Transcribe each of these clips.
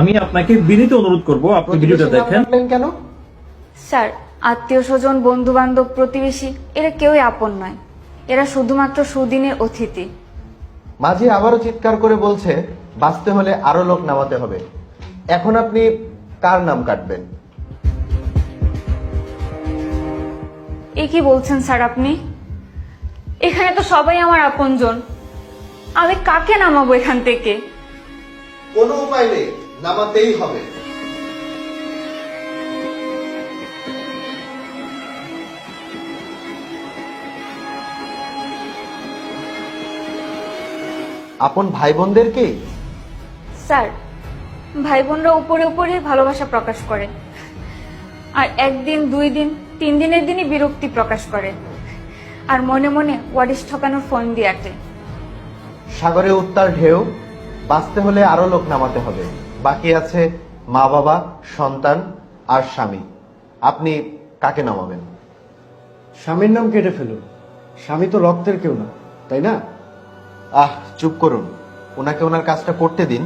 আমি আপনাকে বিনীত অনুরোধ করব আপনি ভিডিওটা দেখেন। কেন? স্যার, আত্মীয় স্বজন, বন্ধু বান্ধব, প্রতিবেশী এরা কেউই আপন নয়। এরা শুধুমাত্র সুদিনের অতিথি। মাঝি আবারও চিৎকার করে বলছে, বাঁচতে হলে আরো লোক নামাতে হবে। এখন আপনি কার নাম কাটবেন? এ কি বলছেন স্যার আপনি? এখানে তো সবাই আমার আপনজন। আমি কাকে নামাবো এখান থেকে? কোনো উপায় নেই, নামাতেই হবে। আপন ভাই বোনদেরকে? স্যার, ভাই বোনরা উপরে উপরে ভালোবাসা প্রকাশ করে, আর একদিন, 2 দিন, 3 দিনের দিনই বিরক্তি প্রকাশ করে, আর মনে মনে ওয়ারিশ ঠকানোর ফোন দিয়ে আটে। সাগরে উত্তাল ঢেউ, বাঁচতে হলে আরো লোক নামাতে হবে। বাকি আছে মা বাবা, সন্তান আর স্বামী। আপনি কাকে নামাবেন? স্বামীর নাম কেটে ফেলুন। স্বামী তো রক্তের কেউ না, তাই না? চুপ করুন, ওনাকে ওনার কাজটা করতে দিন।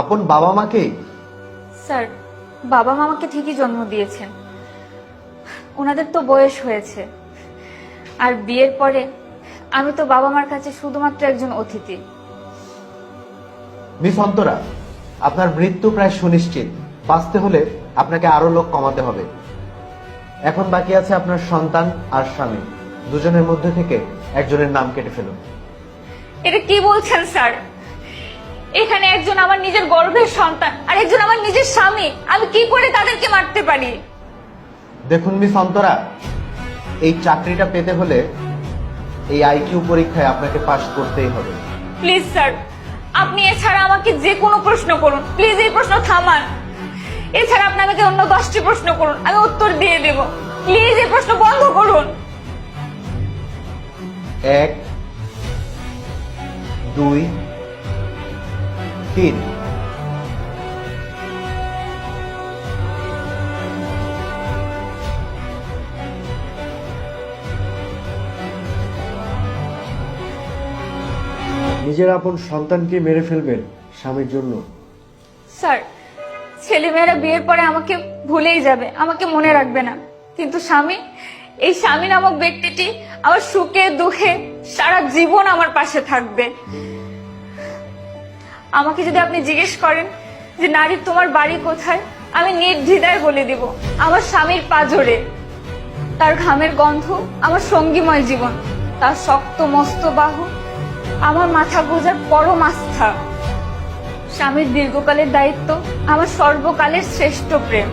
আপন বাবা মাকে? স্যার, বাবা মা আমাকে ঠিকই জন্ম দিয়েছেন, ওনাদের তো বয়স হয়েছে, আর বিয়ের পরে আমি তো বাবা মার কাছে শুধুমাত্র একজন অতিথি। মিস অন্তরা, আপনার মৃত্যু প্রায় সুনিশ্চিত। বাঁচতে হলে আপনাকে আরো লোক কমাতে হবে। এখন বাকি আছে আপনার সন্তান আর স্বামী। দুজনের মধ্যে থেকে একজনের নাম কেটে ফেলুন। এটা কি বলছেন স্যার? এখানে একজন আমার নিজের গর্ভের সন্তান আর একজন আমার নিজের স্বামী, আমি কি করে তাদেরকে মারতে পারি? দেখুন মিস অন্তরা, এই চাকরিটা পেতে হলে এই আইকিউ পরীক্ষায় আপনাকে পাশ করতেই হবে। প্লিজ স্যার, আপনি এছাড়া আমাকে যে কোনো প্রশ্ন করুন, প্লিজ এই প্রশ্ন থামান। এছাড়া আপনি আমাকে অন্য 10টি প্রশ্ন করুন, আমি উত্তর দিয়ে দেব। প্লিজ এই প্রশ্ন বন্ধ করুন। 1 2 3। নিজের আপন সন্তানকে মেরে ফেলবেন স্বামীর জন্য? স্যার, ছেলেমেয়েরা বিয়ের পরে আমাকে ভুলেই যাবে, আমাকে মনে রাখবে না, কিন্তু স্বামী, এই স্বামী নামক ব্যক্তিটি আমার সুখে দুঃখে সারা জীবন আমার পাশে থাকবে। আমাকে যদি আপনি জিজ্ঞেস করেন যে নারী তোমার বাড়ি কোথায়, আমি নির্দ্বিধায় বলে দিব আমার স্বামীর পাঁজরে। তার ঘামের গন্ধ আমার সঙ্গীময় জীবন, তার শক্ত মস্ত বাহু আমার মাথা গোজার পরম আস্থা। স্বামীর দীর্ঘকালের দায়িত্ব আমার সর্বকালের শ্রেষ্ঠ প্রেম।